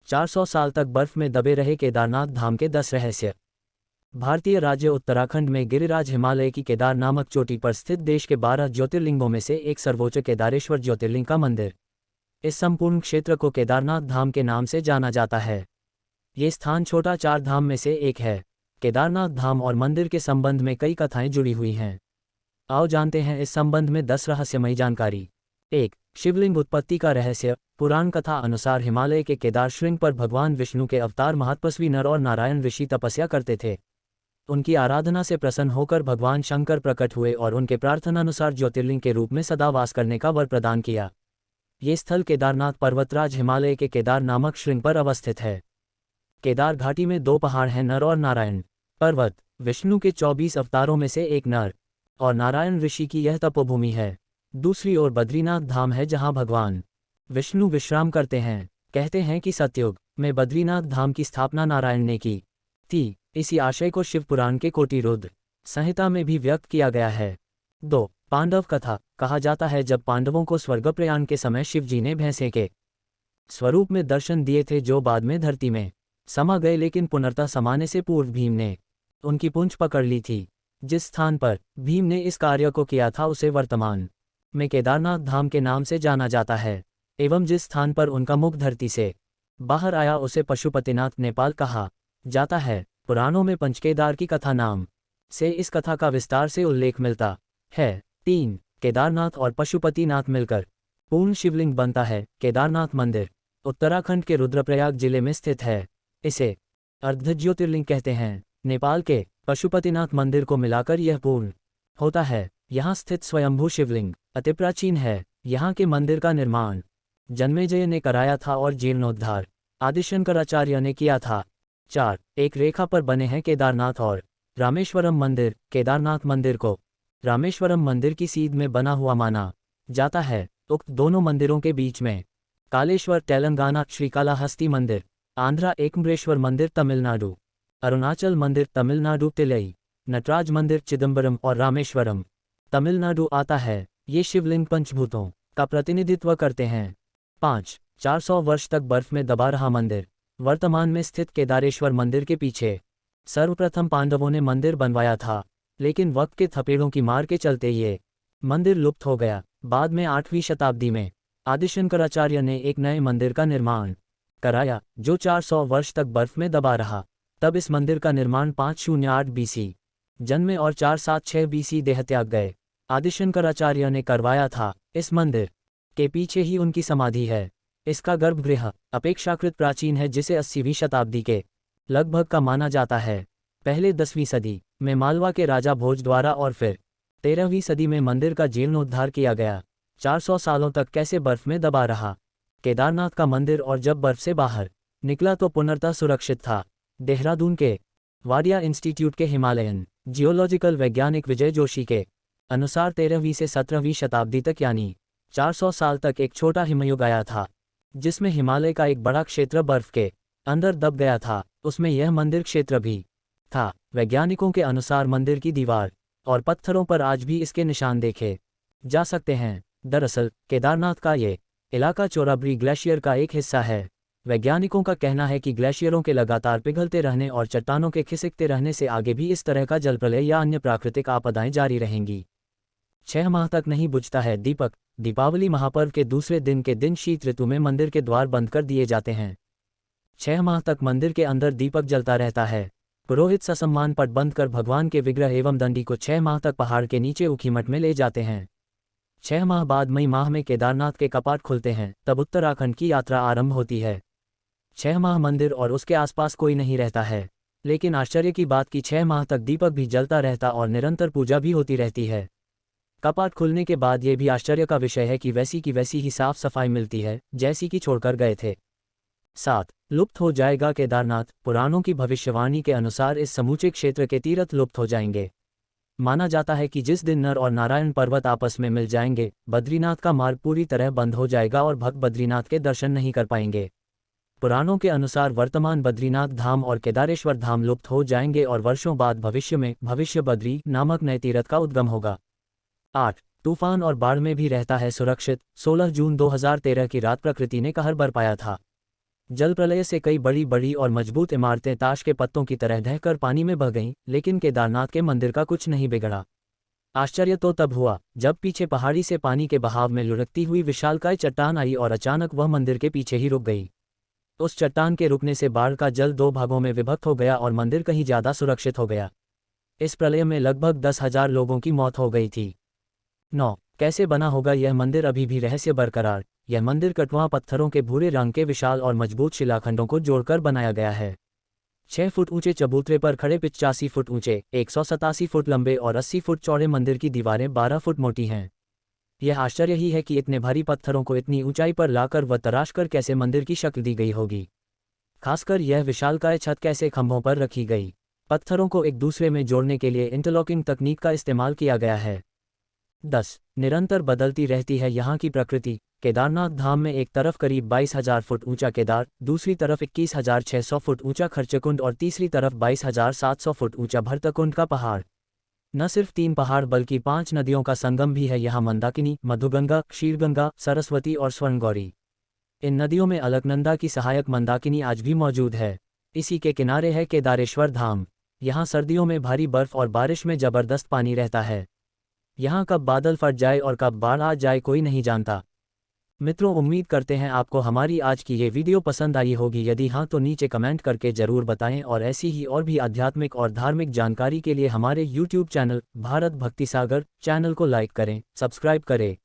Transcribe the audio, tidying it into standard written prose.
400 साल तक बर्फ में दबे रहे केदारनाथ धाम के 10 रहस्य। भारतीय राज्य उत्तराखंड में गिरिराज हिमालय की केदार नामक चोटी पर स्थित देश के 12 ज्योतिर्लिंगों में से एक सर्वोच्च केदारेश्वर ज्योतिर्लिंग का मंदिर। इस संपूर्ण क्षेत्र को केदारनाथ धाम के नाम से जाना जाता है। ये स्थान छोटा चार धाम में से एक है। केदारनाथ धाम और मंदिर के संबंध में कई कथाएं जुड़ी हुई हैं। आओ जानते हैं इस संबंध में 10 रहस्यमयी जानकारी। 1. शिवलिंग उत्पत्ति का रहस्य। पुराण कथा अनुसार हिमालय के केदार श्रृंग पर भगवान विष्णु के अवतार महातपस्वी नर और नारायण ऋषि तपस्या करते थे। उनकी आराधना से प्रसन्न होकर भगवान शंकर प्रकट हुए और उनके प्रार्थनानुसार ज्योतिर्लिंग के रूप में सदा वास करने का वर प्रदान किया। ये स्थल केदारनाथ पर्वतराज हिमालय के केदार नामक श्रृंग पर अवस्थित है। केदार घाटी में 2 पहाड़ हैं, नर और नारायण पर्वत विष्णु के 24 अवतारों में से एक नर और नारायण ऋषि की यह तपोभूमि है। दूसरी ओर बद्रीनाथ धाम है जहां भगवान विष्णु विश्राम करते हैं। कहते हैं कि सतयुग में बद्रीनाथ धाम की स्थापना नारायण ने की थी। इसी आशय को शिव पुराण के कोटि रुद्र संहिता में भी व्यक्त किया गया है। 2. पांडव कथा। कहा जाता है जब पांडवों को स्वर्ग प्रयाण के समय शिवजी ने भैंसे के स्वरूप में दर्शन दिए थे जो बाद में धरती में समा गए, लेकिन पुनर्तः समाने से पूर्व भीम ने उनकी पूंछ पकड़ ली थी। जिस स्थान पर भीम ने इस कार्य को किया था उसे वर्तमान में केदारनाथ धाम के नाम से जाना जाता है, एवं जिस स्थान पर उनका मुख धरती से बाहर आया उसे पशुपतिनाथ नेपाल कहा जाता है। पुराणों में पंचकेदार की कथा नाम से इस कथा का विस्तार से उल्लेख मिलता है। 3. केदारनाथ और पशुपतिनाथ मिलकर पूर्ण शिवलिंग बनता है। केदारनाथ मंदिर उत्तराखंड के रुद्रप्रयाग जिले में स्थित है। इसे अर्ध ज्योतिर्लिंग कहते हैं। नेपाल के पशुपतिनाथ मंदिर को मिलाकर यह पूर्ण होता है। यहाँ स्थित स्वयंभू शिवलिंग अति प्राचीन है। यहाँ के मंदिर का निर्माण जन्मेजय ने कराया था और जीर्णोद्धार आदि शंकराचार्य ने किया था। 4. एक रेखा पर बने हैं केदारनाथ और रामेश्वरम मंदिर। केदारनाथ मंदिर को रामेश्वरम मंदिर की सीध में बना हुआ माना जाता है। उक्त दोनों मंदिरों के बीच में कालेश्वर तेलंगाना, श्रीकालाहस्ती मंदिर आंध्रा, एकम्बरेश्वर मंदिर तमिलनाडु, अरुणाचल मंदिर तमिलनाडु, तिलई नटराज मंदिर चिदम्बरम और रामेश्वरम तमिलनाडु आता है। ये शिवलिंग पंचभूतों का प्रतिनिधित्व करते हैं। 5. 400 वर्ष तक बर्फ में दबा रहा मंदिर। वर्तमान में स्थित केदारेश्वर मंदिर के पीछे सर्वप्रथम पांडवों ने मंदिर बनवाया था, लेकिन वक्त के थपेड़ों की मार के चलते ये मंदिर लुप्त हो गया। बाद में 8वीं शताब्दी में आदि शंकराचार्य ने एक नए मंदिर का निर्माण कराया जो 400 वर्ष तक बर्फ में दबा रहा। तब इस मंदिर का निर्माण 508 BC जन्मे और 476 BC देहत्याग गए आदि शंकराचार्य ने करवाया था। इस मंदिर के पीछे ही उनकी समाधि है। इसका गर्भगृह अपेक्षाकृत प्राचीन है, जिसे 80वीं शताब्दी के लगभग का माना जाता है। पहले 10वीं सदी में मालवा के राजा भोज द्वारा और फिर 13वीं सदी में मंदिर का जीर्णोद्धार किया गया। 400 सालों तक कैसे बर्फ में दबा रहा केदारनाथ का मंदिर, और जब बर्फ से बाहर निकला तो पुनर्तः सुरक्षित था। देहरादून के वाडिया इंस्टीट्यूट के हिमालयन जियोलॉजिकल वैज्ञानिक विजय जोशी के अनुसार 13वीं से 17वीं शताब्दी तक यानी 400 साल तक एक छोटा हिमयुग आया था, जिसमें हिमालय का एक बड़ा क्षेत्र बर्फ के अंदर दब गया था। उसमें यह मंदिर क्षेत्र भी था। वैज्ञानिकों के अनुसार मंदिर की दीवार और पत्थरों पर आज भी इसके निशान देखे जा सकते हैं। दरअसल केदारनाथ का ये इलाका चोराबरी ग्लेशियर का एक हिस्सा है। वैज्ञानिकों का कहना है कि ग्लेशियरों के लगातार पिघलते रहने और चट्टानों के खिसकते रहने से आगे भी इस तरह का जलप्रलय या अन्य प्राकृतिक आपदाएं जारी रहेंगी। 6 माह तक नहीं बुझता है दीपक। दीपावली महापर्व के दूसरे दिन के दिन शीत ऋतु में मंदिर के द्वार बंद कर दिए जाते हैं। 6 माह तक मंदिर के अंदर दीपक जलता रहता है। पुरोहित ससम्मान पट बंद कर भगवान के विग्रह एवं दंडी को 6 माह तक पहाड़ के नीचे ऊखीमठ में ले जाते हैं। 6 माह बाद मई माह में केदारनाथ के कपाट खुलते हैं, तब उत्तराखंड की यात्रा आरंभ होती है। 6 माह मंदिर और उसके आसपास कोई नहीं रहता है, लेकिन आश्चर्य की बात कि 6 माह तक दीपक भी जलता रहता और निरंतर पूजा भी होती रहती है। कपाट खुलने के बाद ये भी आश्चर्य का विषय है कि वैसी की वैसी ही साफ सफाई मिलती है जैसी कि छोड़कर गए थे। 7. लुप्त हो जाएगा केदारनाथ। पुराणों की भविष्यवाणी के अनुसार इस समूचे क्षेत्र के तीर्थ लुप्त हो जाएंगे। माना जाता है कि जिस दिन नर और नारायण पर्वत आपस में मिल जाएंगे, बद्रीनाथ का मार्ग पूरी तरह बंद हो जाएगा और भक्त बद्रीनाथ के दर्शन नहीं कर पाएंगे। पुराणों के अनुसार वर्तमान बद्रीनाथ धाम और केदारेश्वर धाम लुप्त हो जाएंगे और वर्षों बाद भविष्य में भविष्य बद्री नामक नए तीर्थ का उद्गम होगा। 8. तूफान और बाढ़ में भी रहता है सुरक्षित। 16 जून 2013 की रात प्रकृति ने कहर बरपाया था। जल प्रलय से कई बड़ी बड़ी और मजबूत इमारतें ताश के पत्तों की तरह ढहकर पानी में बह गईं, लेकिन केदारनाथ के मंदिर का कुछ नहीं बिगड़ा। आश्चर्य तो तब हुआ जब पीछे पहाड़ी से पानी के बहाव में लुढ़कती हुई विशालकाय चट्टान आई और अचानक वह मंदिर के पीछे ही रुक गई। उस चट्टान के रुकने से बाढ़ का जल दो भागों में विभक्त हो गया और मंदिर कहीं ज्यादा सुरक्षित हो गया। इस प्रलय में लगभग 10,000 लोगों की मौत हो गई थी। 9. कैसे बना होगा यह मंदिर? अभी भी रहस्य बरकरार। यह मंदिर कटवा पत्थरों के भूरे रंग के विशाल और मजबूत शिलाखंडों को जोड़कर बनाया गया है। 6 फुट ऊंचे चबूतरे पर खड़े 85 फुट ऊंचे, 187 फुट लंबे और 80 फुट चौड़े मंदिर की दीवारें 12 फुट मोटी हैं। यह आश्चर्य ही है कि इतने भारी पत्थरों को इतनी ऊंचाई पर लाकर व तराशकर कैसे मंदिर की शक्ल दी गई होगी। खासकर यह विशालकाय छत कैसे खंभों पर रखी गई। पत्थरों को एक दूसरे में जोड़ने के लिए इंटरलॉकिंग तकनीक का इस्तेमाल किया गया है। 10. निरंतर बदलती रहती है यहाँ की प्रकृति। केदारनाथ धाम में एक तरफ करीब 22,000 फुट ऊंचा केदार, दूसरी तरफ 21,600 फुट ऊंचा खर्चकुंड और तीसरी तरफ 22,700 फुट ऊंचा भरतकुंड का पहाड़। न सिर्फ 3 पहाड़ बल्कि 5 नदियों का संगम भी है यहाँ। मंदाकिनी, मधुगंगा, क्षीरगंगा, सरस्वती और स्वर्णगौरी। इन नदियों में अलकनंदा की सहायक मंदाकिनी आज भी मौजूद है। इसी के किनारे है केदारेश्वर धाम। यहाँ सर्दियों में भारी बर्फ और बारिश में जबरदस्त पानी रहता है। यहाँ कब बादल फट जाए और कब बाढ़ आ जाए कोई नहीं जानता। मित्रों, उम्मीद करते हैं आपको हमारी आज की ये वीडियो पसंद आई होगी। यदि हाँ तो नीचे कमेंट करके ज़रूर बताएं और ऐसी ही और भी आध्यात्मिक और धार्मिक जानकारी के लिए हमारे YouTube चैनल भारत भक्ति सागर चैनल को लाइक करें, सब्सक्राइब करें।